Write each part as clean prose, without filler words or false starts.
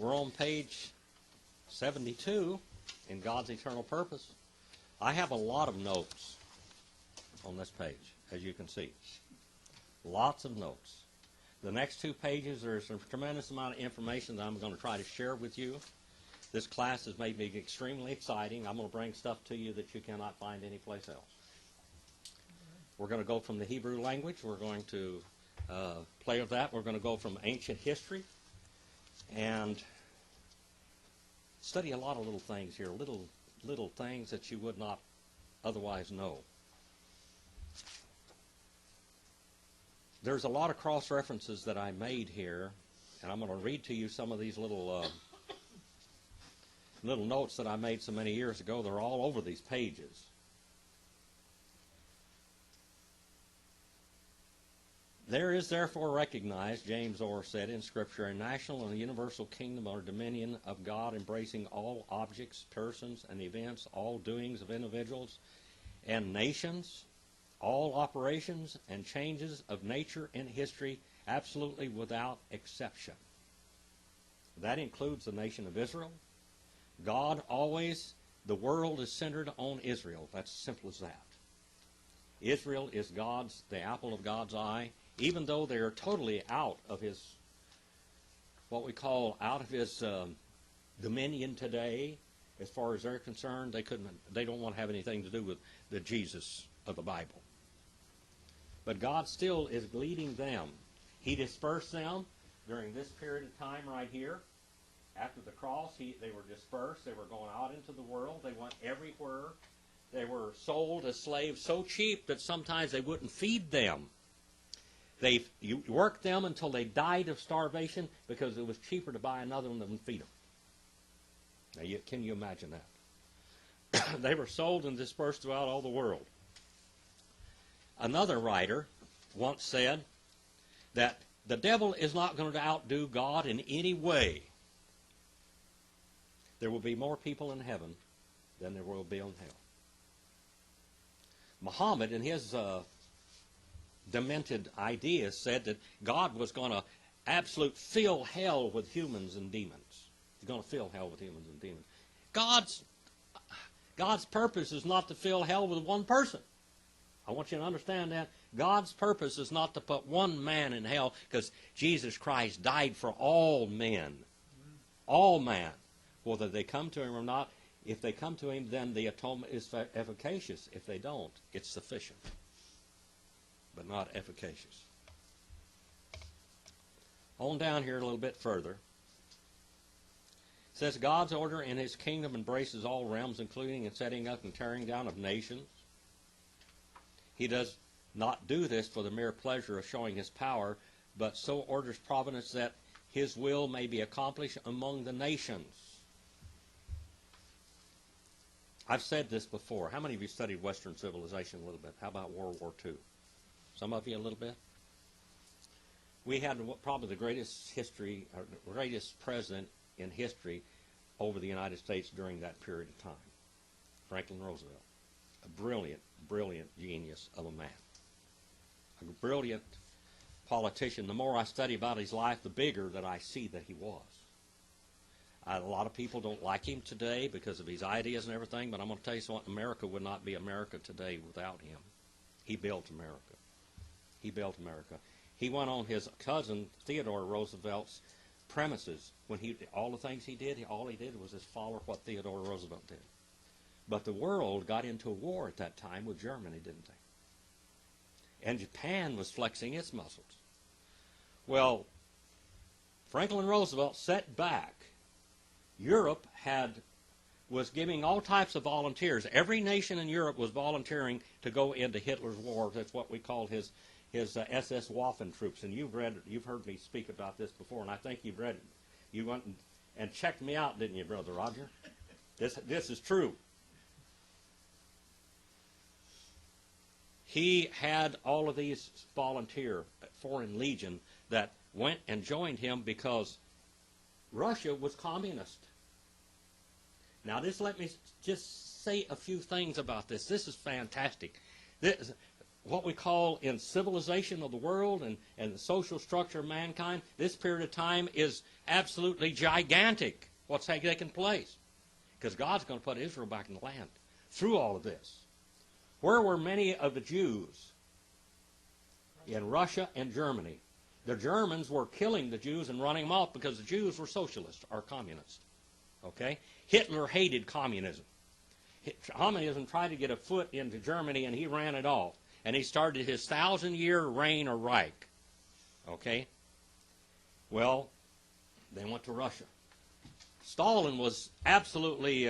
We're on page 72 in God's Eternal Purpose. I have a lot of notes on this page, as you can see. Lots of notes. The next 2 pages, there's a tremendous amount of information that I'm going to try to share with you. This class has made me extremely exciting. I'm going to bring stuff to you that you cannot find anyplace else. We're going to go from the Hebrew language. We're going to play with that. We're going to go from ancient history and study a lot of little things here, little things that you would not otherwise know. There's a lot of cross-references that I made here, and I'm going to read to you some of these little notes that I made so many years ago. They're all over these pages. There is therefore recognized, James Orr said in Scripture, a national and universal kingdom or dominion of God embracing all objects, persons, and events, all doings of individuals and nations, all operations and changes of nature and history, absolutely without exception. That includes the nation of Israel. God always, the world is centered on Israel. That's as simple as that. Israel is the apple of God's eye, even though they are totally out of his, what we call out of his dominion today. As far as they're concerned, they don't want to have anything to do with the Jesus of the Bible. But God still is leading them. He dispersed them during this period of time right here. After the cross, they were dispersed. They were going out into the world. They went everywhere. They were sold as slaves so cheap that sometimes they wouldn't feed them. You worked them until they died of starvation because it was cheaper to buy another one than feed them. Now, can you imagine that? They were sold and dispersed throughout all the world. Another writer once said that the devil is not going to outdo God in any way. There will be more people in heaven than there will be on hell. Muhammad, in his demented ideas, said that God was going to absolute fill hell with humans and demons. He's going to fill hell with humans and demons. God's purpose is not to fill hell with one person. I want you to understand that. God's purpose is not to put one man in hell, because Jesus Christ died for all men. All man. Whether they come to him or not, if they come to him, then the atonement is efficacious. If they don't, it's sufficient, but not efficacious. On down here a little bit further. It says, God's order in his kingdom embraces all realms, including the setting up and tearing down of nations. He does not do this for the mere pleasure of showing his power, but so orders providence that his will may be accomplished among the nations. I've said this before. How many of you studied Western civilization a little bit? How about World War II? Some of you a little bit? We had probably the greatest president in history over the United States during that period of time. Franklin Roosevelt. A brilliant, brilliant genius of a man. A brilliant politician. The more I study about his life, the bigger that I see that he was. A lot of people don't like him today because of his ideas and everything, but I'm going to tell you something, America would not be America today without him. He built America. He built America. He went on his cousin Theodore Roosevelt's premises. When all the things he did, all he did was just follow what Theodore Roosevelt did. But the world got into a war at that time with Germany, didn't they? And Japan was flexing its muscles. Well, Franklin Roosevelt set back. Europe was giving all types of volunteers. Every nation in Europe was volunteering to go into Hitler's war. That's what we called his SS Waffen troops. And you've heard me speak about this before, and I think you've read it. You went and checked me out, didn't you, Brother Roger? This is true. He had all of these volunteer foreign legion that went and joined him because Russia was communist. Now, let me just say a few things about this. This is fantastic. what we call in civilization of the world and the social structure of mankind, this period of time is absolutely gigantic, what's taking place. Because God's going to put Israel back in the land through all of this. Where were many of the Jews? In Russia and Germany. The Germans were killing the Jews and running them off because the Jews were socialists or communists. Okay? Hitler hated communism. Communism tried to get a foot into Germany, and he ran it off. And he started his 1,000-year reign or Reich. Okay? Well, they went to Russia. Stalin was absolutely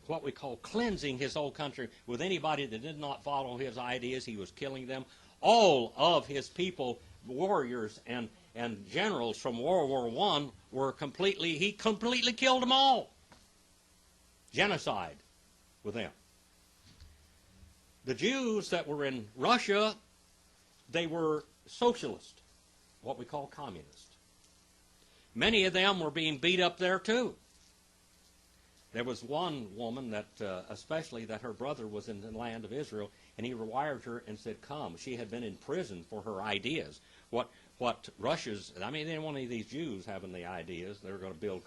what we call cleansing his whole country. With anybody that did not follow his ideas, he was killing them. All of his people, warriors and generals from World War I, he completely killed them all. Genocide with them. The Jews that were in Russia, they were socialist, what we call communist. Many of them were being beat up there too. There was one woman that, especially that her brother was in the land of Israel, and he wired her and said, come. She had been in prison for her ideas. What Russia's, I mean, they didn't want any of these Jews having the ideas. They were going to build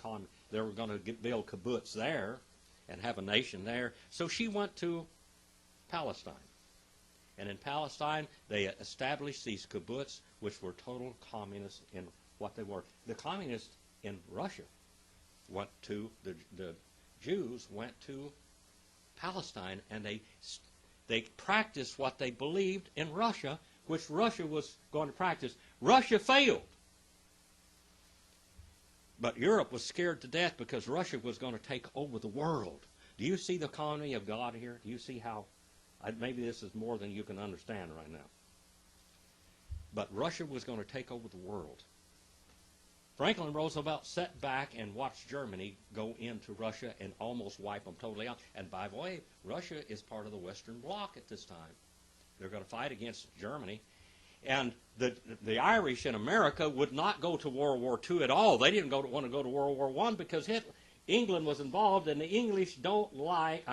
build kibbutz there and have a nation there. So she went to Palestine. And in Palestine, they established these kibbutz, which were total communists in what they were. The communists in Russia went to, the Jews went to Palestine, and they practiced what they believed in Russia, which Russia was going to practice. Russia failed. But Europe was scared to death because Russia was going to take over the world. Do you see the economy of God here? Do you see how, maybe this is more than you can understand right now. But Russia was going to take over the world. Franklin Roosevelt sat back and watched Germany go into Russia and almost wipe them totally out. And by the way, Russia is part of the Western Bloc at this time. They're going to fight against Germany. And the Irish in America would not go to World War II at all. They didn't want to go to World War I because England was involved, and the English don't like,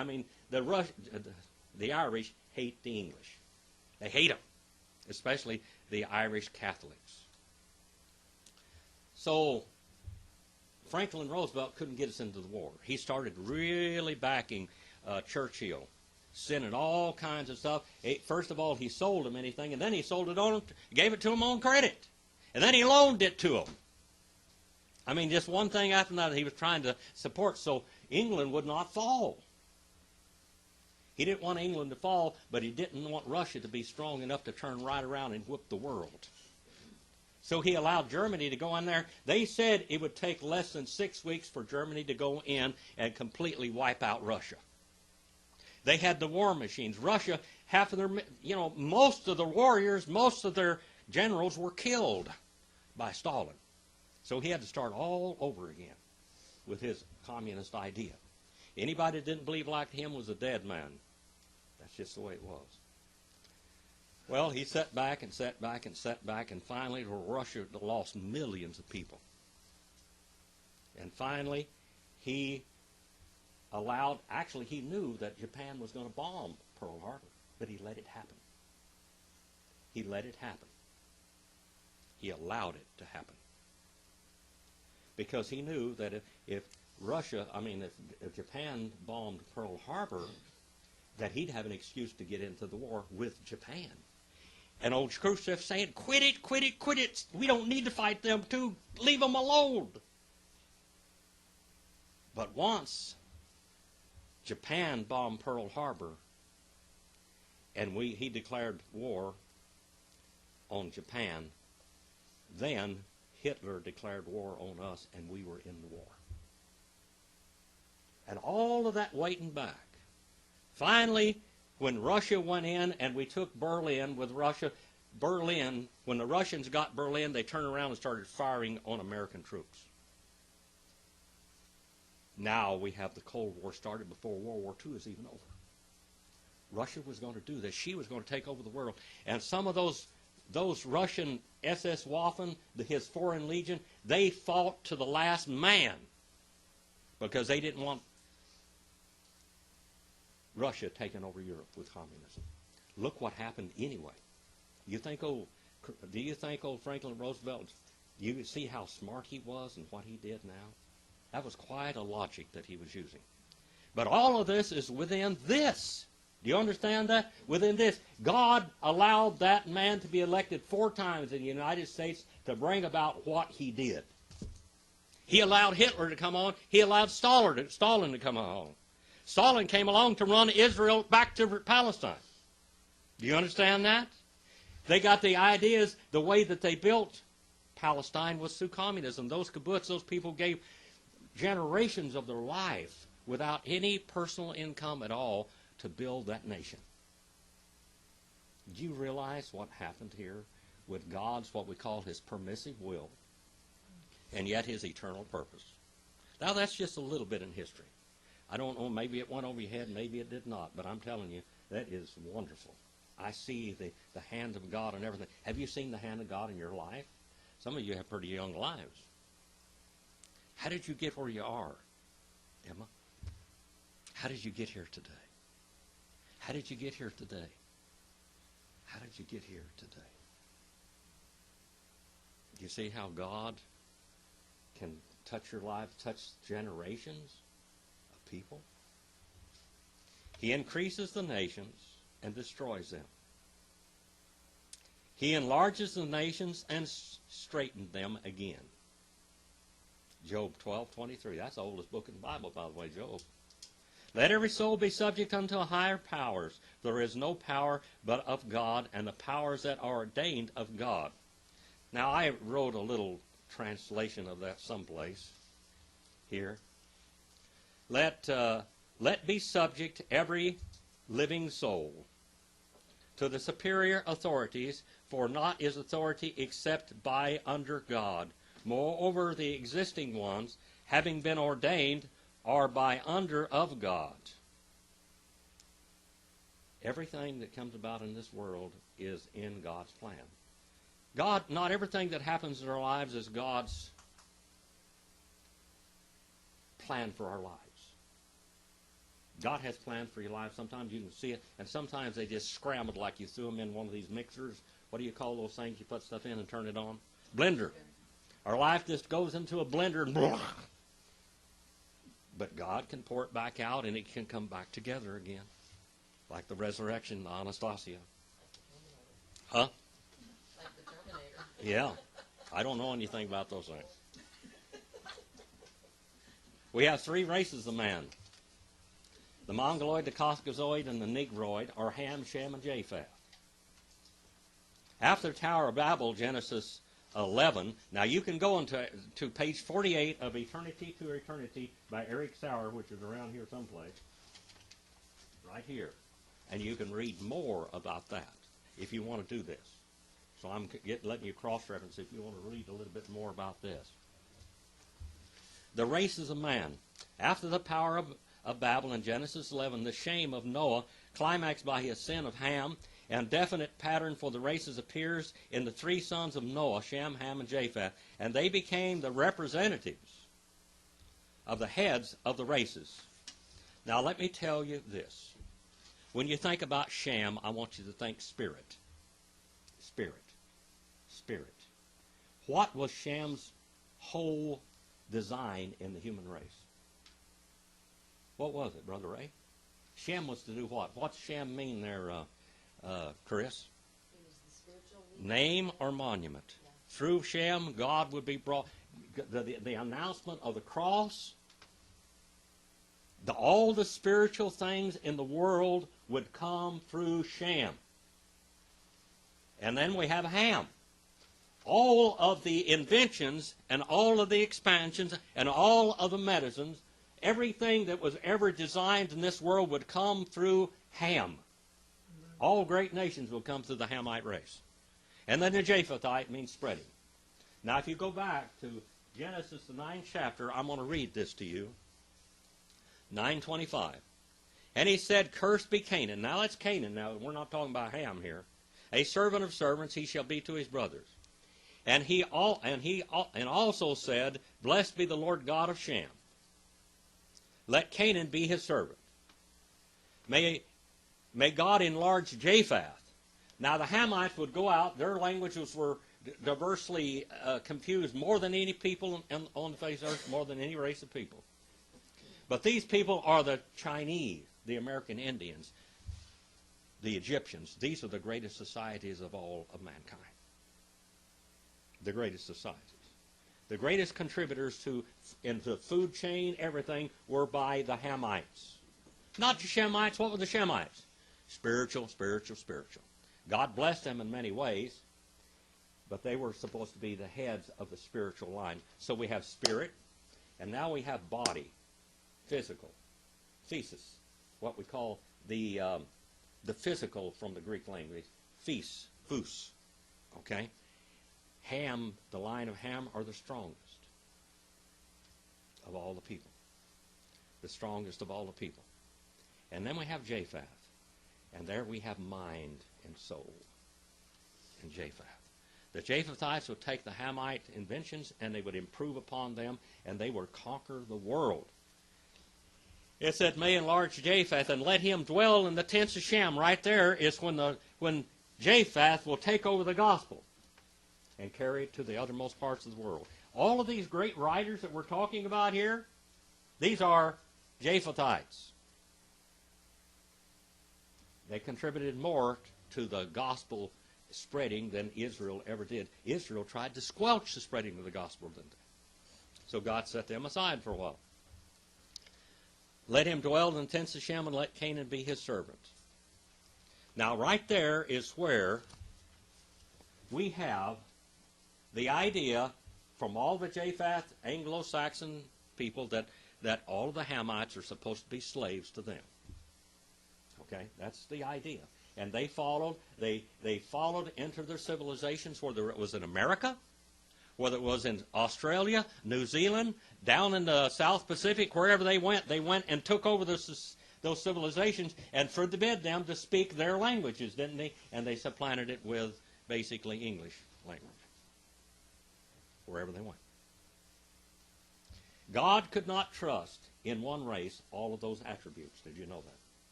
the Irish hate the English. They hate them, especially the Irish Catholics. So Franklin Roosevelt couldn't get us into the war. He started really backing Churchill, sending all kinds of stuff. First of all, he sold him anything, and then he sold it on, gave it to him on credit, and then he loaned it to him. I mean, just one thing after another, he was trying to support so England would not fall. He didn't want England to fall, but he didn't want Russia to be strong enough to turn right around and whoop the world. So he allowed Germany to go in there. They said it would take less than 6 weeks for Germany to go in and completely wipe out Russia. They had the war machines. Russia, half of their, most of the warriors, most of their generals were killed by Stalin. So he had to start all over again with his communist idea. Anybody that didn't believe like him was a dead man. That's just the way it was. Well, he sat back and sat back and sat back, and finally Russia lost millions of people. And finally, he knew that Japan was going to bomb Pearl Harbor, but he let it happen. He let it happen. He allowed it to happen. Because he knew that if Japan bombed Pearl Harbor, that he'd have an excuse to get into the war with Japan. And old Khrushchev saying, quit it, quit it, quit it. We don't need to fight them too. Leave them alone. But once Japan bombed Pearl Harbor and he declared war on Japan, then Hitler declared war on us, and we were in the war. And all of that waiting back. Finally, when Russia went in and we took Berlin with Russia, when the Russians got Berlin, they turned around and started firing on American troops. Now we have the Cold War started before World War II is even over. Russia was going to do this. She was going to take over the world. And some of those Russian SS Waffen, his Foreign Legion, they fought to the last man because they didn't want Russia taking over Europe with communism. look what happened anyway. Do you think old Franklin Roosevelt, you see how smart he was and what he did now? That was quite a logic that he was using. But all of this is within this. Do you understand that? Within this. God allowed that man to be elected 4 times in the United States to bring about what he did. He allowed Hitler to come on. He allowed Stalin to come along. Stalin came along to run Israel back to Palestine. Do you understand that? They got the ideas, the way that they built Palestine was through communism. Those kibbutz, those people gave generations of their life without any personal income at all to build that nation. Do you realize what happened here with God's, what we call his permissive will, and yet his eternal purpose? Now that's just a little bit in history. I don't know, maybe it went over your head, maybe it did not, but I'm telling you, that is wonderful. I see the hand of God and everything. Have you seen the hand of God in your life? Some of you have pretty young lives. How did you get where you are, Emma? How did you get here today? How did you get here today? How did you get here today? Do you see how God can touch your life, touch generations of people? He increases the nations and destroys them. He enlarges the nations and straightens them again. Job 12:23. That's the oldest book in the Bible, by the way, Job. Let every soul be subject unto higher powers. There is no power but of God, and the powers that are ordained of God. Now, I wrote a little translation of that someplace here. Let be subject every living soul to the superior authorities, for not is authority except by under God. Moreover, the existing ones, having been ordained, are by under of God. Everything that comes about in this world is in God's plan. God, not everything that happens in our lives is God's plan for our lives. God has plans for your life. Sometimes you can see it, and sometimes they just scrambled like you threw them in one of these mixers. What do you call those things you put stuff in and turn it on? Blender. Our life just goes into a blender and blah. But God can pour it back out and it can come back together again. Like the resurrection, the Anastasia. Huh? Like the Terminator. Yeah. I don't know anything about those things. We have 3 races of man. The Mongoloid, the Caucasoid, and the Negroid, or Ham, Shem, and Japheth. After the Tower of Babel, Genesis 11. Now you can go to page 48 of Eternity to Eternity by Eric Sauer, which is around here someplace. Right here. And you can read more about that if you want to do this. So I'm letting you cross-reference if you want to read a little bit more about this. The races of man. After the power of Babel in Genesis 11, the shame of Noah, climaxed by his sin of Ham, and definite pattern for the races appears in the 3 sons of Noah, Shem, Ham, and Japheth, and they became the representatives of the heads of the races. Now let me tell you this. When you think about Shem, I want you to think spirit. Spirit. Spirit. What was Shem's whole design in the human race? What was it, Brother Ray? Shem was to do what? What's Shem mean there, Chris? It was the spiritual leader. Name or monument. Yeah. Through Shem, God would be brought. The announcement of the cross, all the spiritual things in the world would come through Shem. And then we have Ham. All of the inventions and all of the expansions and all of the medicines, everything that was ever designed in this world would come through Ham. All great nations will come through the Hamite race. And then the Japhethite means spreading. Now if you go back to Genesis, the 9th chapter, I'm going to read this to you. 9:25. And he said, Cursed be Canaan. Now that's Canaan. Now we're not talking about Ham here. A servant of servants he shall be to his brothers. And also said, Blessed be the Lord God of Shem. Let Canaan be his servant. May may God enlarge Japheth. Now the Hamites would go out, their languages were diversely confused more than any people on the face of the earth, more than any race of people. But these people are the Chinese, the American Indians, the Egyptians. These are the greatest societies of all of mankind. The greatest societies. The greatest contributors into the food chain, everything, were by the Hamites. Not the Shemites. What were the Shemites? Spiritual, spiritual, spiritual. God blessed them in many ways, but they were supposed to be the heads of the spiritual line. So we have spirit, and now we have body, physical, physis, what we call the physical from the Greek language, phus, okay? Ham, the line of Ham, are the strongest of all the people. The strongest of all the people. And then we have Japheth. And there we have mind and soul in Japheth. The Japhethites would take the Hamite inventions and they would improve upon them and they would conquer the world. It said, may enlarge Japheth and let him dwell in the tents of Shem. Right there is when Japheth will take over the gospel and carry it to the uttermost parts of the world. All of these great writers that we're talking about here, these are Japhethites. They contributed more to the gospel spreading than Israel ever did. Israel tried to squelch the spreading of the gospel, didn't they? So God set them aside for a while. Let him dwell in the tents of Shem and let Canaan be his servant. Now right there is where we have the idea from all the Japheth Anglo-Saxon people that all of the Hamites are supposed to be slaves to them. Okay, that's the idea. And they followed into their civilizations, whether it was in America, whether it was in Australia, New Zealand, down in the South Pacific, wherever they went and took over those civilizations and forbid them to speak their languages, didn't they? And they supplanted it with basically English language, wherever they went. God could not trust in one race all of those attributes. Did you know that?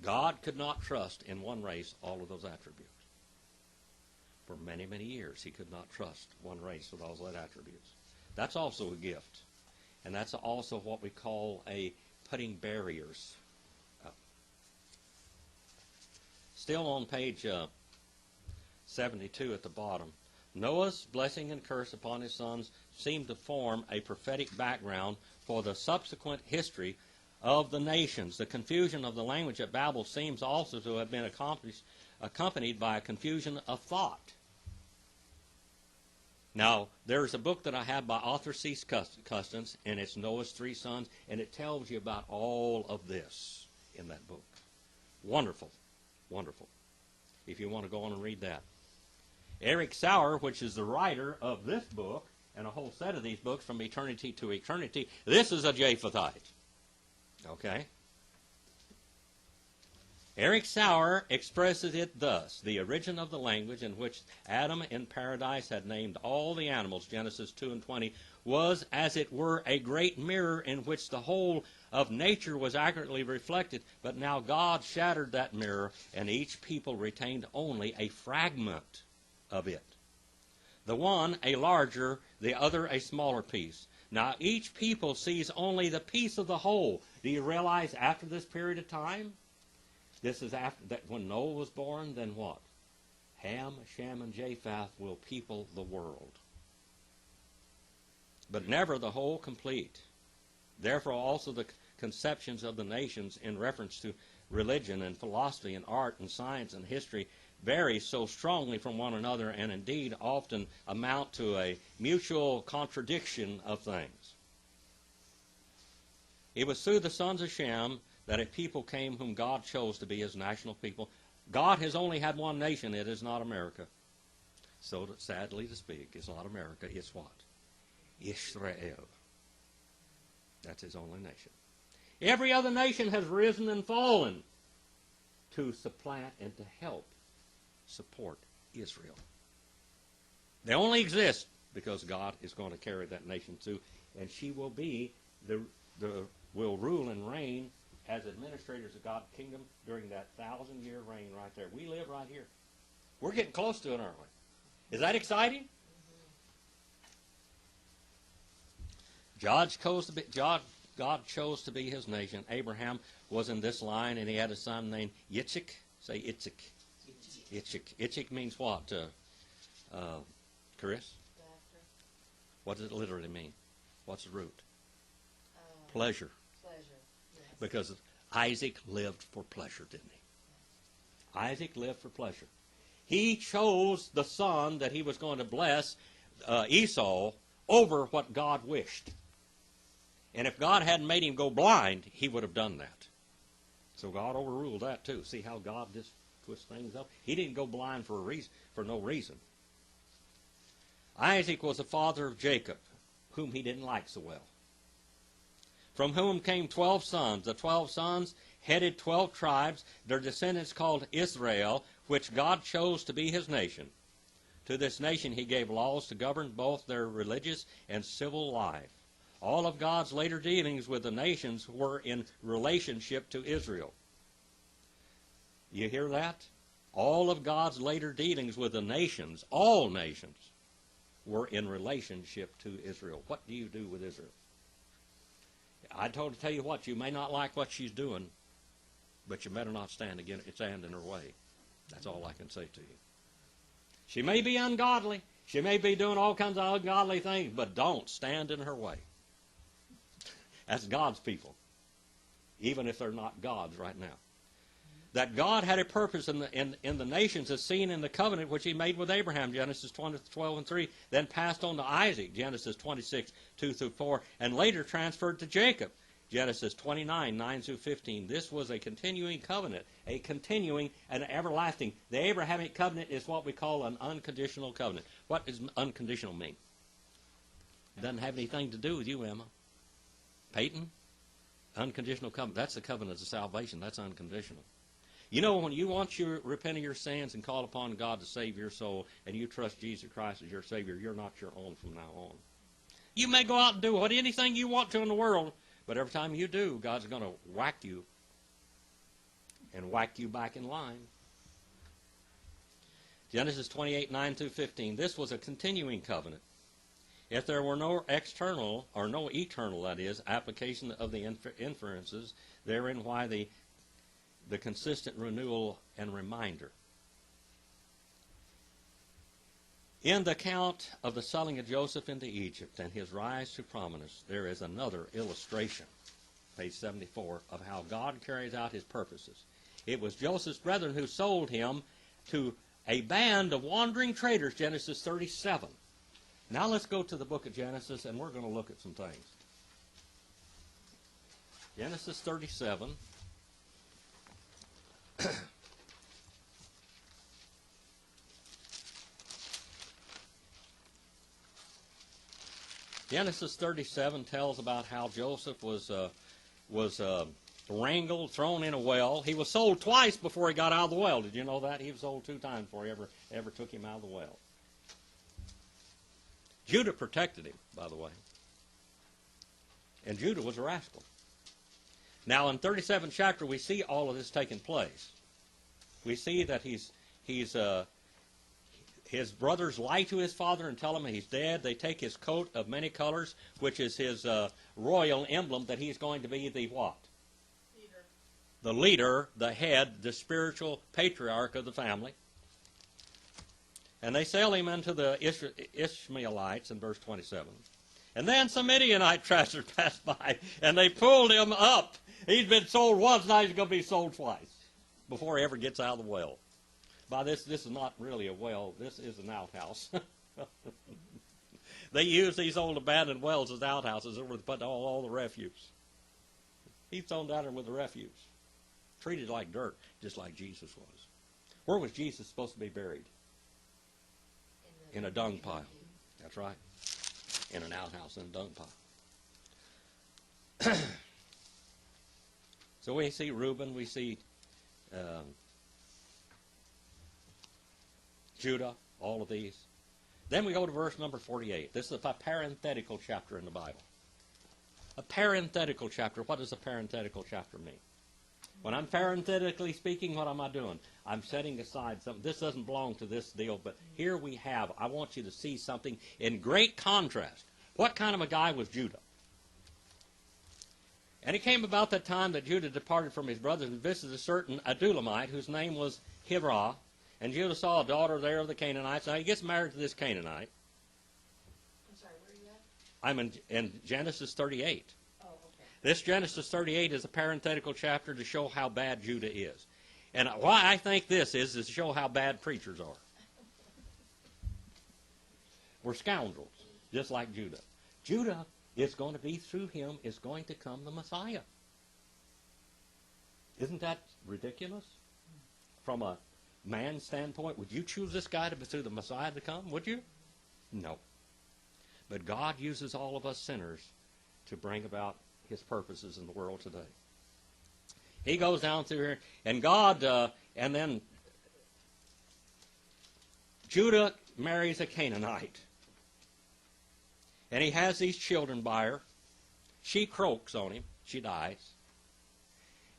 God could not trust in one race all of those attributes. For many, many years, he could not trust one race with all those attributes. That's also a gift. And that's also what we call a putting barriers up. Still on page 72 at the bottom, Noah's blessing and curse upon his sons seemed to form a prophetic background for the subsequent history of the nations. The confusion of the language at Babel seems also to have been accompanied by a confusion of thought. Now, there's a book that I have by Arthur C. Custance, and it's Noah's Three Sons, and it tells you about all of this in that book. Wonderful, wonderful. If you want to go on and read that. Eric Sauer, which is the writer of this book, and a whole set of these books from eternity to eternity, this is a Japhethite. Okay? Eric Sauer expresses it thus: the origin of the language in which Adam in paradise had named all the animals, Genesis 2 and 20, was as it were a great mirror in which the whole of nature was accurately reflected, but now God shattered that mirror, and each people retained only a fragment of it. The one a larger, the other a smaller piece. Now each people sees only the piece of the whole. Do you realize after this period of time? This is after that when Noah was born, then what? Ham, Shem, and Japheth will people the world. But never the whole complete. Therefore also the conceptions of the nations in reference to religion and philosophy and art and science and history vary so strongly from one another, and indeed often amount to a mutual contradiction of things. It was through the sons of Shem that a people came whom God chose to be his national people. God has only had one nation. It is not America. So sadly to speak, it's not America. It's what? Israel. That's his only nation. Every other nation has risen and fallen to supplant and to help support Israel. They only exist because God is going to carry that nation through, and she will be will rule and reign as administrators of God's kingdom during that 1,000-year reign right there. We live right here. We're getting close to it, aren't we? Is that exciting? God chose to be his nation. Abraham was in this line, and he had a son named Yitzhak. Say Yitzhak. Yitzhak means what, Chris? What does it literally mean? What's the root? Pleasure. Pleasure. Yes. Because Isaac lived for pleasure, didn't he? Isaac lived for pleasure. He chose the son that he was going to bless, Esau, over what God wished. And if God hadn't made him go blind, he would have done that. So God overruled that too. See how God just twists things up? He didn't go blind for a reason, for no reason. Isaac was the father of Jacob, whom he didn't like so well. From whom came 12 sons. The 12 sons headed 12 tribes, their descendants called Israel, which God chose to be his nation. To this nation he gave laws to govern both their religious and civil life. All of God's later dealings with the nations were in relationship to Israel. You hear that? All of God's later dealings with the nations, all nations, were in relationship to Israel. What do you do with Israel? I told to tell you what, you may not like what she's doing, but you better not stand in her way. That's all I can say to you. She may be ungodly. She may be doing all kinds of ungodly things, but don't stand in her way. That's God's people, even if they're not God's right now. That God had a purpose in the nations is seen in the covenant which he made with Abraham, Genesis 12:3, then passed on to Isaac, Genesis 26:2-4, and later transferred to Jacob, Genesis 29:9-15. This was a continuing covenant, a continuing and everlasting. The Abrahamic covenant is what we call an unconditional covenant. What does unconditional mean? It doesn't have anything to do with you, Emma. Peyton? Unconditional covenant. That's the covenant of salvation. That's unconditional. You know, when you want to repent of your sins and call upon God to save your soul, and you trust Jesus Christ as your Savior, you're not your own from now on. You may go out and do anything you want to in the world, but every time you do, God's going to whack you and whack you back in line. Genesis 28:9-15. This was a continuing covenant. If there were no external, or no eternal, that is, application of the inferences, therein why the consistent renewal and reminder. In the account of the selling of Joseph into Egypt and his rise to prominence, there is another illustration, page 74, of how God carries out his purposes. It was Joseph's brethren who sold him to a band of wandering traders, Genesis 37. Now let's go to the book of Genesis, and we're going to look at some things. Genesis 37. Genesis 37 tells about how Joseph was wrangled, thrown in a well. He was sold twice before he got out of the well. Did you know that? He was sold 2 times before he ever took him out of the well. Judah protected him, by the way. And Judah was a rascal. Now, in 37th chapter, we see all of this taking place. We see that his brothers lie to his father and tell him he's dead. They take his coat of many colors, which is his royal emblem, that he's going to be the what? Leader. The leader, the head, the spiritual patriarch of the family. And they sell him into the Ishmaelites in verse 27. And then some Midianite traders passed by, and they pulled him up. He's been sold once, now he's going to be sold twice before he ever gets out of the well. By this is not really a well. This is an outhouse. They use these old abandoned wells as outhouses where they put all the refuse. He's thrown down there with the refuse. Treated like dirt, just like Jesus was. Where was Jesus supposed to be buried? In a dung pile. That's right. In an outhouse in a dung pile. So we see Reuben, we see Judah, all of these. Then we go to verse number 48. This is a parenthetical chapter in the Bible. A parenthetical chapter. What does a parenthetical chapter mean? When I'm parenthetically speaking, what am I doing? I'm setting aside something. This doesn't belong to this deal, but here we have, I want you to see something in great contrast. What kind of a guy was Judah? And it came about that time that Judah departed from his brothers and visited a certain Adulamite whose name was Hibrah. And Judah saw a daughter there of the Canaanites. Now he gets married to this Canaanite. I'm sorry, where are you at? I'm in Genesis 38. Oh, okay. This Genesis 38 is a parenthetical chapter to show how bad Judah is. And why I think this is to show how bad preachers are. We're scoundrels, just like Judah. Judah is going to be, through him, is going to come the Messiah. Isn't that ridiculous? From a man's standpoint, would you choose this guy to be through the Messiah to come? Would you? No. But God uses all of us sinners to bring about his purposes in the world today. He goes down through here, and God, and then Judah marries a Canaanite. And he has these children by her. She croaks on him. She dies.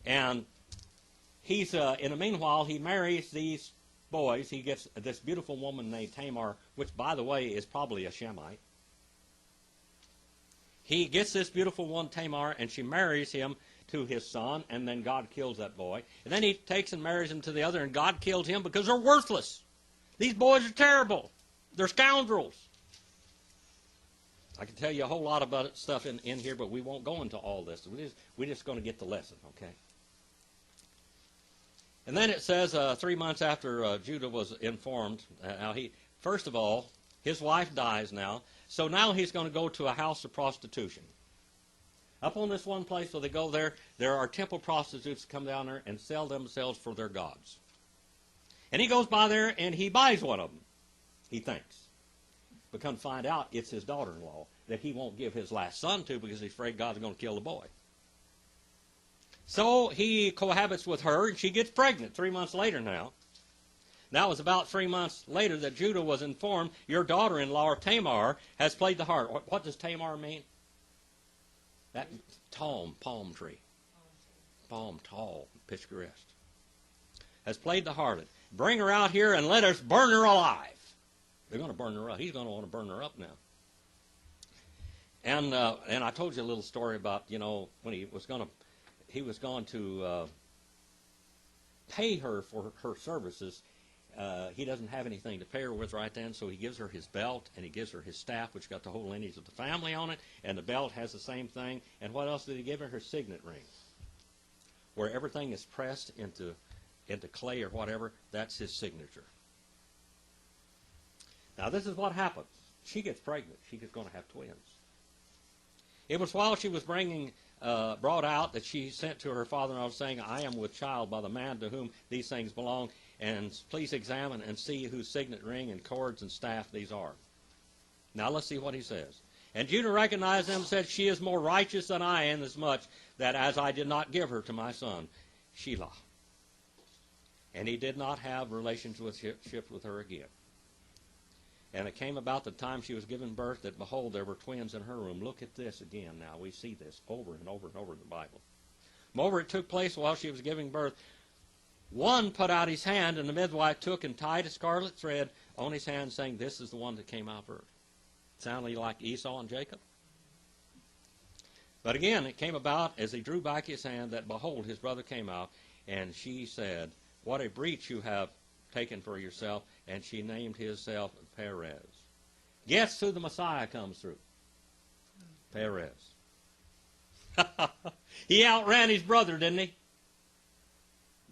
And he's, in the meanwhile, he marries these boys. He gets this beautiful woman named Tamar, which, by the way, is probably a Shemite. He gets this beautiful one, Tamar, and she marries him to his son, and then God kills that boy. And then he takes and marries him to the other, and God kills him because they're worthless. These boys are terrible. They're scoundrels. I can tell you a whole lot about stuff in here, but we won't go into all this. We're just going to get the lesson, okay? And then it says 3 months after Judah was informed, first of all, his wife dies now, so now he's going to go to a house of prostitution. Up on this one place where they go there are temple prostitutes come down there and sell themselves for their gods. And he goes by there and he buys one of them, he thinks. But come find out it's his daughter-in-law that he won't give his last son to because he's afraid God's going to kill the boy. So he cohabits with her, and she gets pregnant 3 months later now. That was about 3 months later that Judah was informed, your daughter-in-law, Tamar, has played the harlot. What does Tamar mean? That palm tree. Palm, tall, picturesque. Has played the harlot. Bring her out here and let us burn her alive. They're going to burn her up. He's going to want to burn her up now. And I told you a little story about, when he was going to pay her for her services. He doesn't have anything to pay her with right then, so he gives her his belt and he gives her his staff, which got the whole lineage of the family on it, and the belt has the same thing. And what else did he give her? Her signet ring, where everything is pressed into clay or whatever. That's his signature. Now this is what happens. She gets pregnant. She's going to have twins. It was while she was brought out that she sent to her father-in-law saying, I am with child by the man to whom these things belong, and please examine and see whose signet ring and cords and staff these are. Now let's see what he says. And Judah recognized them and said, she is more righteous than I, inasmuch that as I did not give her to my son, Shelah. And he did not have relationship with her again. And it came about the time she was given birth that, behold, there were twins in her room. Look at this again now. We see this over and over and over in the Bible. Moreover, it took place while she was giving birth. One put out his hand, and the midwife took and tied a scarlet thread on his hand, saying, this is the one that came out first. Sounding like Esau and Jacob. But again, it came about as he drew back his hand that, behold, his brother came out, and she said, what a breach you have taken for yourself, and she named himself Perez. Guess who the Messiah comes through? Perez. He outran his brother, didn't he?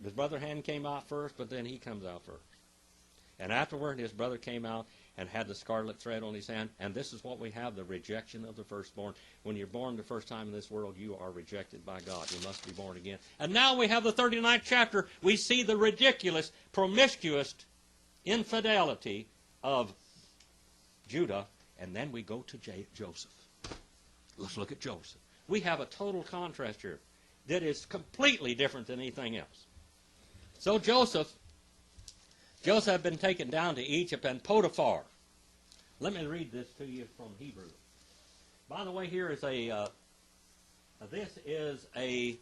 His brother hand came out first, but then he comes out first. And afterward, his brother came out and had the scarlet thread on his hand. And this is what we have, the rejection of the firstborn. When you're born the first time in this world, you are rejected by God. You must be born again. And now we have the 39th chapter. We see the ridiculous, promiscuous infidelity of Judah. And then we go to Joseph. Let's look at Joseph. We have a total contrast here that is completely different than anything else. So Joseph had been taken down to Egypt, and Potiphar. Let me read this to you from Hebrew. By the way, here is this is a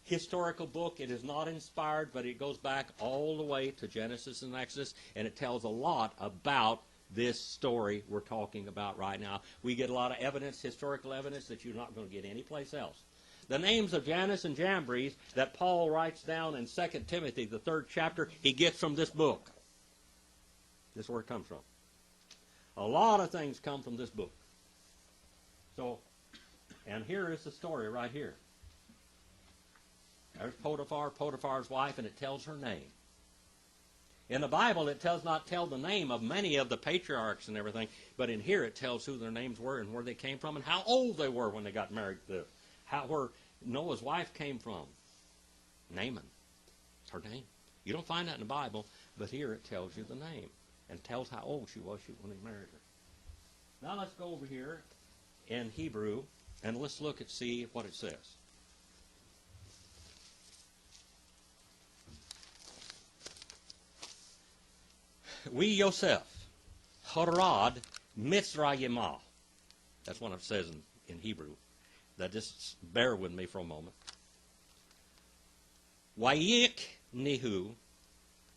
historical book. It is not inspired, but it goes back all the way to Genesis and Exodus, and it tells a lot about this story we're talking about right now. We get a lot of evidence, historical evidence, that you're not going to get anyplace else. The names of Jannes and Jambres that Paul writes down in 2 Timothy, the 3rd chapter, he gets from this book. This is where it comes from. A lot of things come from this book. So, and here is the story right here. There's Potiphar, Potiphar's wife, and it tells her name. In the Bible, it does not tell the name of many of the patriarchs and everything, but in here it tells who their names were and where they came from and how old they were when they got married to this. Where Noah's wife came from. Naaman. It's her name. You don't find that in the Bible, but here it tells you the name and tells how old she was when he married her. Now let's go over here in Hebrew and let's look and see what it says. We Yosef, Harad Mitzrayimah. That's what it says in Hebrew. Now just bear with me for a moment. Wayik Nihu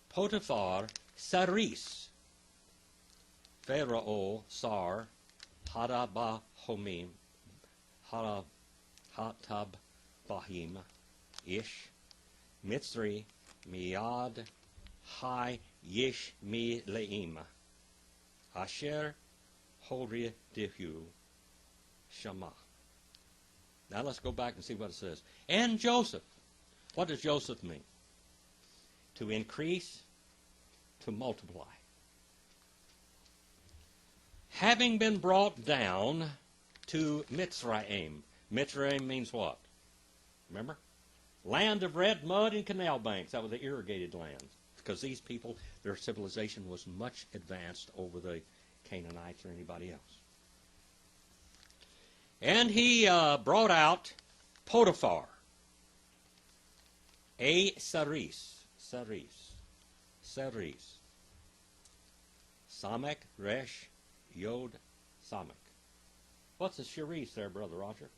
Potiphar Saris Pharaoh Sar Hadabahomim Hatabahim Ish Mitzri Miyad Hai Yish Mi Leim Asher Hodri Dihu Shama. Now let's go back and see what it says. And Joseph. What does Joseph mean? To increase, to multiply. Having been brought down to Mitzrayim. Mitzrayim means what? Remember? Land of red mud and canal banks. That was the irrigated land. Because these people, their civilization was much advanced over the Canaanites or anybody else. And he brought out Potiphar, a Saris, Samek, Resh, Yod, Samek. What's a Charis there, Brother Roger?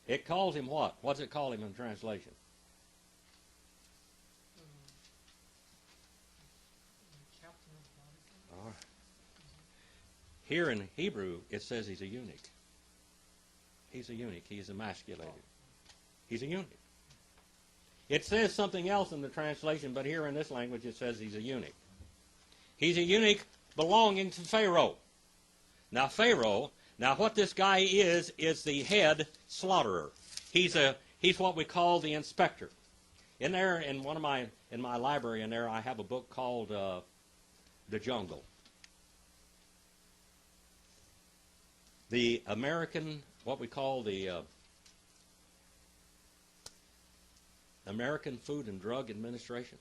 It calls him what? What's it call him in translation? All right. Here in Hebrew, it says he's a eunuch. He's a eunuch. He's emasculated. He's a eunuch. It says something else in the translation, but here in this language it says he's a eunuch. He's a eunuch belonging to Pharaoh. Now Pharaoh, what this guy is the head slaughterer. He's what we call the inspector. In there, in my library in there, I have a book called The Jungle. The American, what we call the American Food and Drug Administration.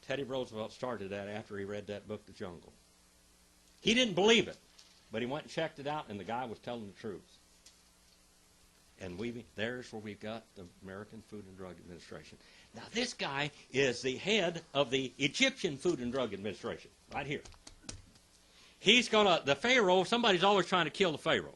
Teddy Roosevelt started that after he read that book, The Jungle. He didn't believe it, but he went and checked it out, and the guy was telling the truth. And there's where we've got the American Food and Drug Administration. Now, this guy is the head of the Egyptian Food and Drug Administration, right here. The Pharaoh, somebody's always trying to kill the Pharaoh.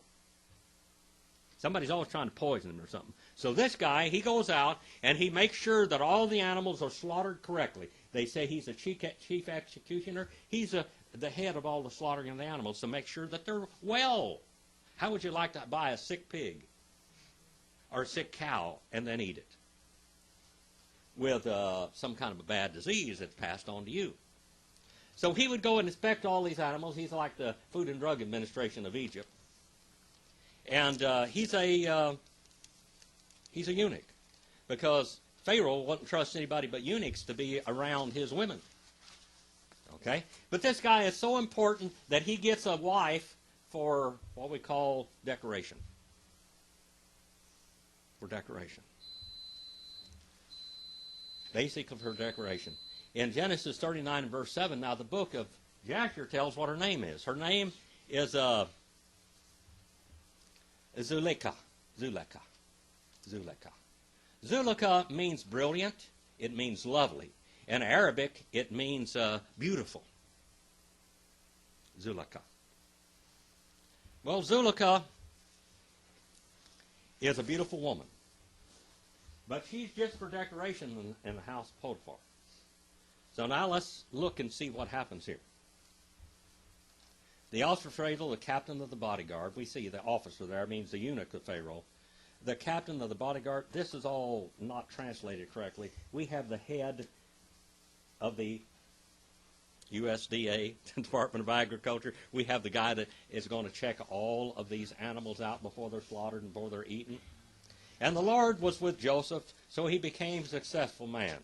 Somebody's always trying to poison him or something. So this guy, he goes out and he makes sure that all the animals are slaughtered correctly. They say he's a chief executioner. He's the head of all the slaughtering of the animals to make sure that they're well. How would you like to buy a sick pig or a sick cow and then eat it with some kind of a bad disease that's passed on to you? So he would go and inspect all these animals. He's like the Food and Drug Administration of Egypt. And he's a eunuch because Pharaoh wouldn't trust anybody but eunuchs to be around his women. Okay? But this guy is so important that he gets a wife for what we call decoration. For decoration. Basically for decoration. In Genesis 39 and verse 7, now the book of Jasher tells what her name is. Her name is Zuleika. Zuleika means brilliant. It means lovely. In Arabic, it means beautiful. Zuleika. Well, Zuleika is a beautiful woman. But she's just for decoration in the house of Potiphar. So now let's look and see what happens here. The officer of Pharaoh, the captain of the bodyguard, we see the officer there, means the eunuch of Pharaoh. The captain of the bodyguard, this is all not translated correctly. We have the head of the USDA, Department of Agriculture. We have the guy that is going to check all of these animals out before they're slaughtered and before they're eaten. And the Lord was with Joseph, so he became a successful man.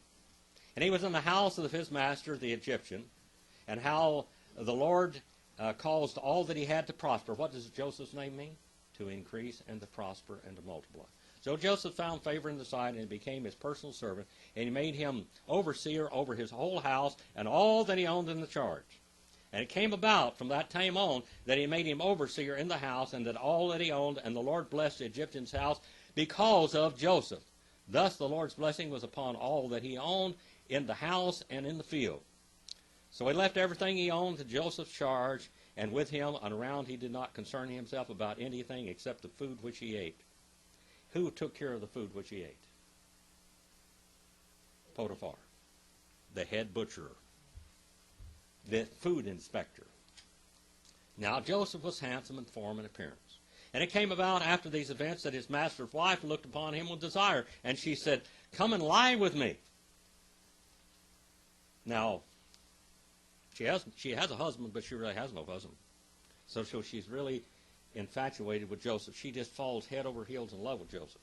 And he was in the house of his master, the Egyptian, and how the Lord caused all that he had to prosper. What does Joseph's name mean? To increase and to prosper and to multiply. So Joseph found favor in the sight and became his personal servant, and he made him overseer over his whole house and all that he owned in the charge. And it came about from that time on that he made him overseer in the house and that all that he owned, and the Lord blessed the Egyptian's house because of Joseph. Thus the Lord's blessing was upon all that he owned in the house and in the field. So he left everything he owned to Joseph's charge, and with him and around he did not concern himself about anything except the food which he ate. Who took care of the food which he ate? Potiphar, the head butcher, the food inspector. Now Joseph was handsome in form and appearance. And it came about after these events that his master's wife looked upon him with desire, and she said, "Come and lie with me." Now, she has a husband, but she really has no husband. So she's really infatuated with Joseph. She just falls head over heels in love with Joseph.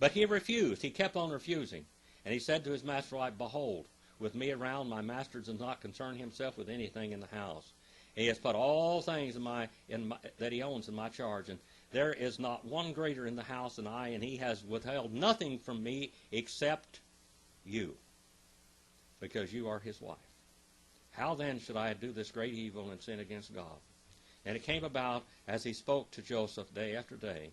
But he refused. He kept on refusing. And he said to his master's wife, "Behold, with me around, my master does not concern himself with anything in the house. He has put all things that he owns in my charge, and there is not one greater in the house than I, and he has withheld nothing from me except you, because you are his wife. How then should I do this great evil and sin against God?" And it came about, as he spoke to Joseph day after day,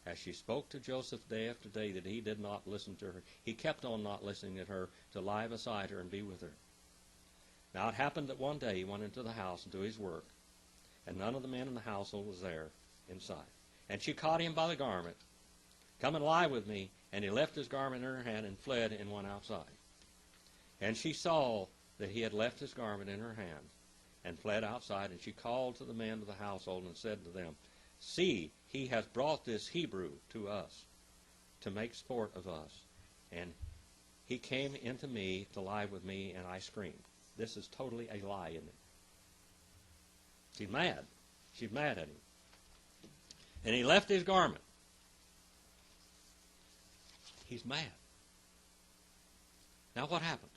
as she spoke to Joseph day after day, that he did not listen to her. He kept on not listening to her, to lie beside her and be with her. Now it happened that one day he went into the house and to his work, and none of the men in the household was there inside. And she caught him by the garment. "Come and lie with me." And he left his garment in her hand and fled and went outside. And she saw that he had left his garment in her hand and fled outside, and she called to the men of the household and said to them, "See, he has brought this Hebrew to us to make sport of us. And he came into me to lie with me, and I screamed." This is totally a lie, isn't it? She's mad. She's mad at him. And he left his garment. He's mad. Now what happens?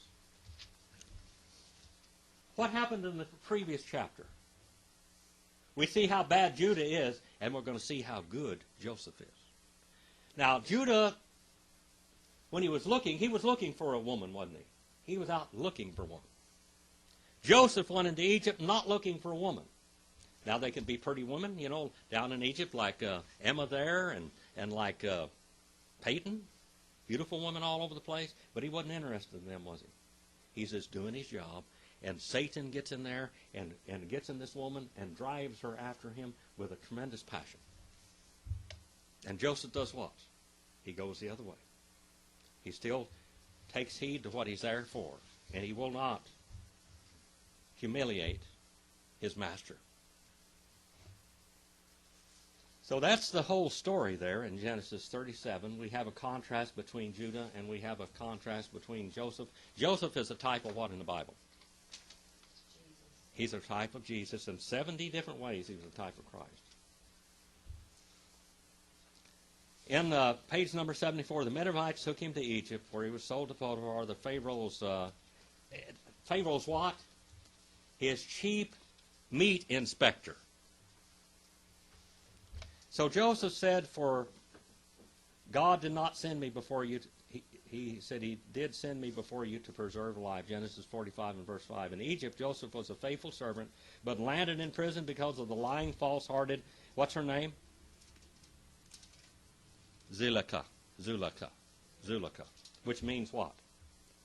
What happened in the previous chapter? We see how bad Judah is, and we're going to see how good Joseph is. Now, Judah, when he was looking for a woman, wasn't he? He was out looking for one. Joseph went into Egypt not looking for a woman. Now, they could be pretty women, down in Egypt, like Emma there and like Peyton. Beautiful women all over the place. But he wasn't interested in them, was he? He's just doing his job. And Satan gets in there and gets in this woman and drives her after him with a tremendous passion. And Joseph does what? He goes the other way. He still takes heed to what he's there for. And he will not humiliate his master. So that's the whole story there in Genesis 37. We have a contrast between Judah and we have a contrast between Joseph. Joseph is a type of what in the Bible? He's a type of Jesus. In 70 different ways, he was a type of Christ. In page number 74, the Midianites took him to Egypt, where he was sold to Potiphar, the Pharaoh's what? His chief meat inspector. So Joseph said, "For God did not send me before you." He said he did send me before you to preserve life. Genesis 45 and verse 5. In Egypt, Joseph was a faithful servant, but landed in prison because of the lying, false-hearted, what's her name? Zuleika, which means what?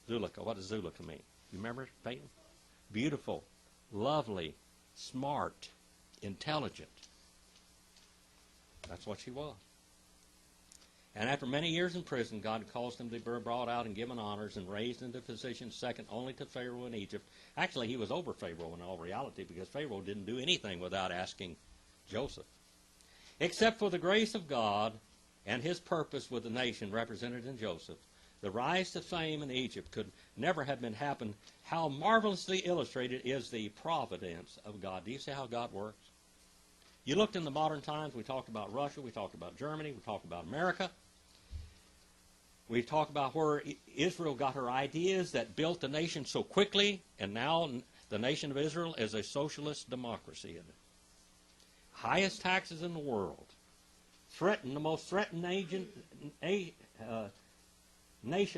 Zuleika. What does Zuleika mean? You remember, Peyton? Beautiful, lovely, smart, intelligent. That's what she was. And after many years in prison, God caused him to be brought out and given honors and raised into position second only to Pharaoh in Egypt. Actually, he was over Pharaoh in all reality, because Pharaoh didn't do anything without asking Joseph. Except for the grace of God and his purpose with the nation represented in Joseph, the rise to fame in Egypt could never have been happened. How marvelously illustrated is the providence of God. Do you see how God works? You looked in the modern times, we talked about Russia, we talked about Germany, we talked about America. We talk about where Israel got her ideas that built the nation so quickly, and now the nation of Israel is a socialist democracy. Highest taxes in the world. The most threatened nation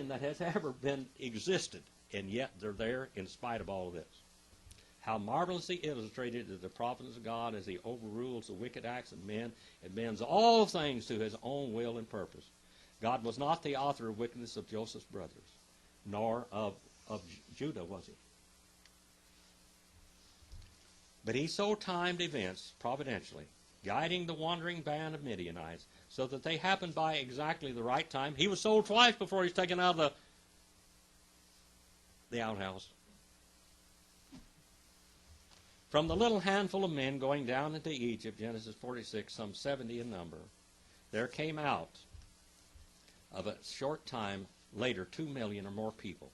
that has ever been existed, and yet they're there in spite of all of this. How marvelously illustrated is the providence of God as he overrules the wicked acts of men and bends all things to his own will and purpose. God was not the author of wickedness of Joseph's brothers, nor of Judah, was he? But he so timed events providentially, guiding the wandering band of Midianites, so that they happened by exactly the right time. He was sold twice before he's taken out of the outhouse. From the little handful of men going down into Egypt, Genesis 46, some 70 in number, there came out of a short time later 2 million or more people.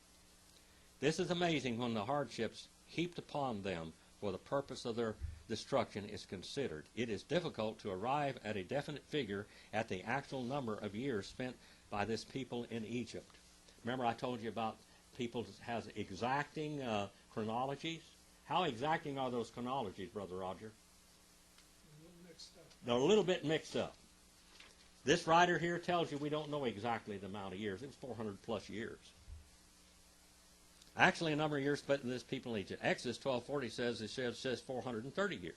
This is amazing when the hardships heaped upon them for the purpose of their destruction is considered. It is difficult to arrive at a definite figure at the actual number of years spent by this people in Egypt. Remember I told you about people has exacting chronologies? How exacting are those chronologies, Brother Roger? A little mixed up. They're a little bit mixed up. This writer here tells you we don't know exactly the amount of years. It was 400 plus years. Actually, a number of years spent in this people in Egypt. Exodus 12:40 says 430 years.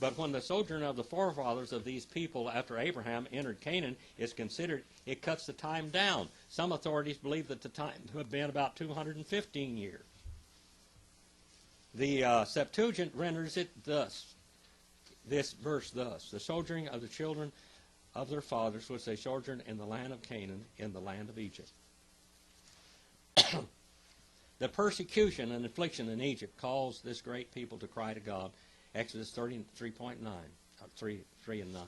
But when the sojourn of the forefathers of these people after Abraham entered Canaan is considered, it cuts the time down. Some authorities believe that the time would have been about 215 years. The Septuagint renders it thus, this verse thus: the sojourning of the children of their fathers which they sojourned in the land of Canaan, in the land of Egypt. The persecution and affliction in Egypt caused this great people to cry to God. Exodus 33:9, 3 and 9.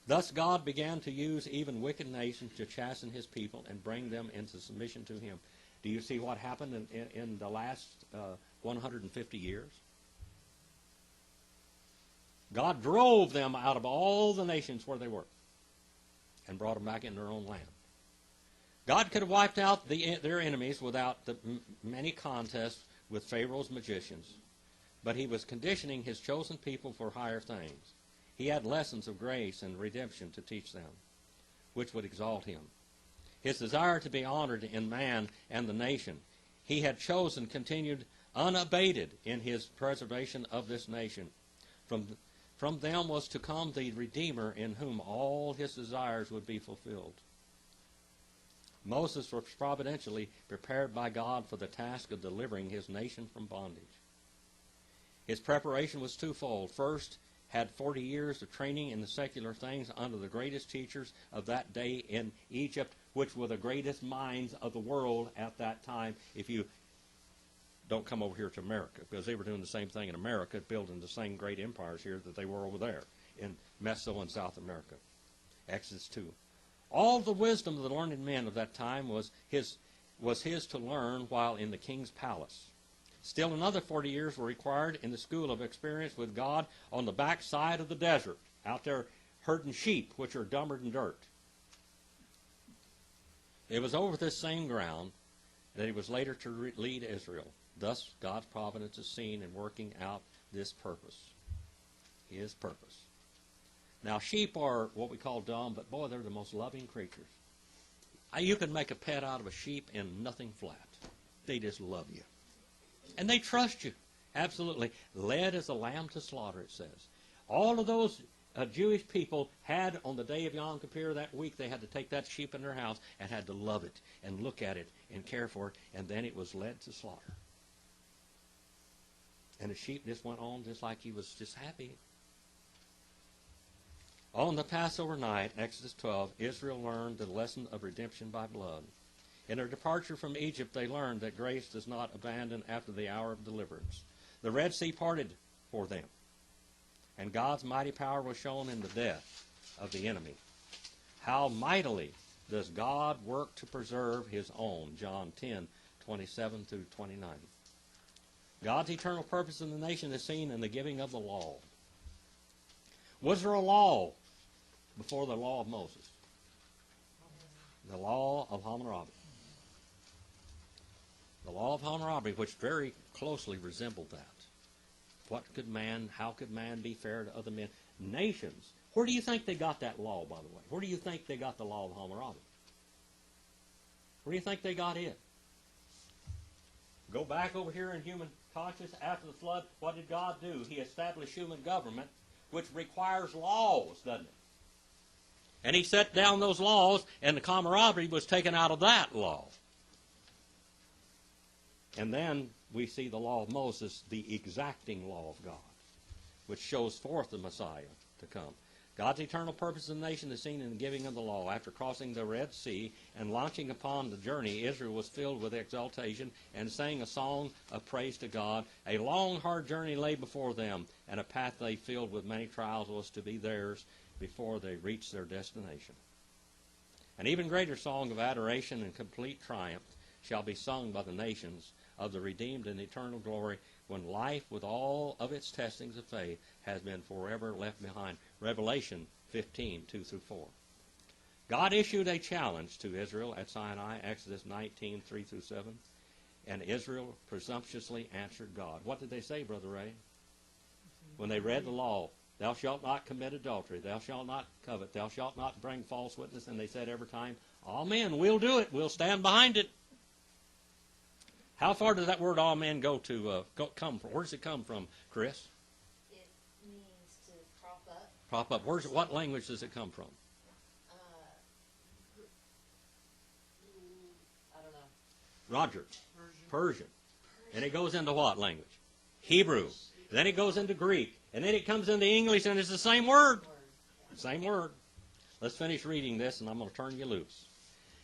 Thus God began to use even wicked nations to chasten his people and bring them into submission to him. Do you see what happened in the last 150 years? God drove them out of all the nations where they were and brought them back in their own land. God could have wiped out their enemies without the many contests with Pharaoh's magicians, but he was conditioning his chosen people for higher things. He had lessons of grace and redemption to teach them, which would exalt him. His desire to be honored in man and the nation, he had chosen continued unabated in his preservation of this nation. From them was to come the Redeemer in whom all his desires would be fulfilled. Moses was providentially prepared by God for the task of delivering his nation from bondage. His preparation was twofold. First, had 40 years of training in the secular things under the greatest teachers of that day in Egypt, which were the greatest minds of the world at that time. If you don't come over here to America, because they were doing the same thing in America, building the same great empires here that they were over there in Meso and South America. Exodus 2. All the wisdom of the learned men of that time was his to learn while in the king's palace. Still another 40 years were required in the school of experience with God on the backside of the desert, out there herding sheep, which are dumber than dirt. It was over this same ground that he was later to lead Israel. Thus, God's providence is seen in working out this purpose, his purpose. Now, sheep are what we call dumb, but boy, they're the most loving creatures. You can make a pet out of a sheep and nothing flat. They just love you. And they trust you. Absolutely. Led as a lamb to slaughter, it says. All of those Jewish people had on the day of Yom Kippur that week, they had to take that sheep in their house and had to love it and look at it and care for it, and then it was led to slaughter. And the sheep just went on just like he was just happy. On the Passover night, Exodus 12, Israel learned the lesson of redemption by blood. In their departure from Egypt, they learned that grace does not abandon after the hour of deliverance. The Red Sea parted for them, and God's mighty power was shown in the death of the enemy. How mightily does God work to preserve his own? John 10, 27 through 29. God's eternal purpose in the nation is seen in the giving of the law. Was there a law before the law of Moses? The law of Hammurabi. The law of Hammurabi, which very closely resembled that. How could man be fair to other men? Nations. Where do you think they got that law, by the way? Where do you think they got the law of Hammurabi? Where do you think they got it? Go back over here in human conscience after the flood. What did God do? He established human government, which requires laws, doesn't it? And he set down those laws, and the camaraderie was taken out of that law. And then we see the law of Moses, the exacting law of God, which shows forth the Messiah to come. God's eternal purpose in the nation is seen in the giving of the law. After crossing the Red Sea and launching upon the journey, Israel was filled with exultation and sang a song of praise to God. A long, hard journey lay before them, and a path they filled with many trials was to be theirs before they reached their destination. An even greater song of adoration and complete triumph shall be sung by the nations of the redeemed in eternal glory when life with all of its testings of faith has been forever left behind. Revelation 15, 2 through 4. God issued a challenge to Israel at Sinai, Exodus 19, 3 through 7, and Israel presumptuously answered God. What did they say, Brother Ray? When they read the law, thou shalt not commit adultery, thou shalt not covet, thou shalt not bring false witness, and they said every time, amen, we'll do it, we'll stand behind it. How far does that word amen come from? Where does it come from, Chris? It means to prop up. Prop up. What language does it come from? I don't know. Roger. Persian. And it goes into what language? Hebrew. Then it goes into Greek. And then it comes into English, and it's the same word. Same word. Let's finish reading this, and I'm going to turn you loose.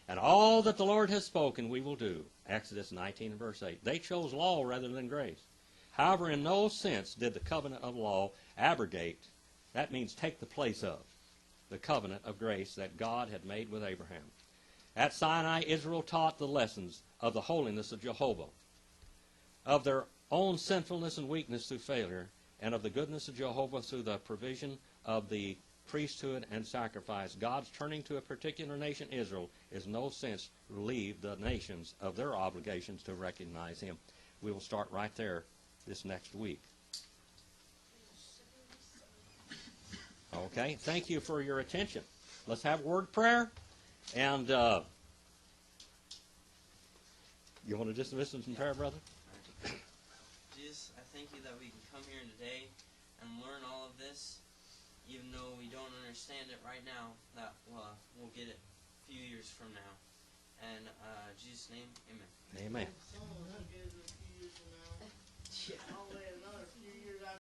And all that the Lord has spoken we will do. Exodus 19 and verse 8. They chose law rather than grace. However, in no sense did the covenant of law abrogate, that means take the place of, the covenant of grace that God had made with Abraham. At Sinai, Israel taught the lessons of the holiness of Jehovah, of their own sinfulness and weakness through failure, and of the goodness of Jehovah through the provision of the priesthood and sacrifice. God's turning to a particular nation, Israel, is no sense relieve the nations of their obligations to recognize him. We will start right there this next week. Okay, thank you for your attention. Let's have a word of prayer. And you want to dismiss us in prayer, brother? Jesus, I thank you that we can come here today and learn all of this. Even though we don't understand it right now, that we'll get it a few years from now. And in Jesus' name, amen. Amen. Someone will get it in a few years from now. Yeah. I'll wait another few years after.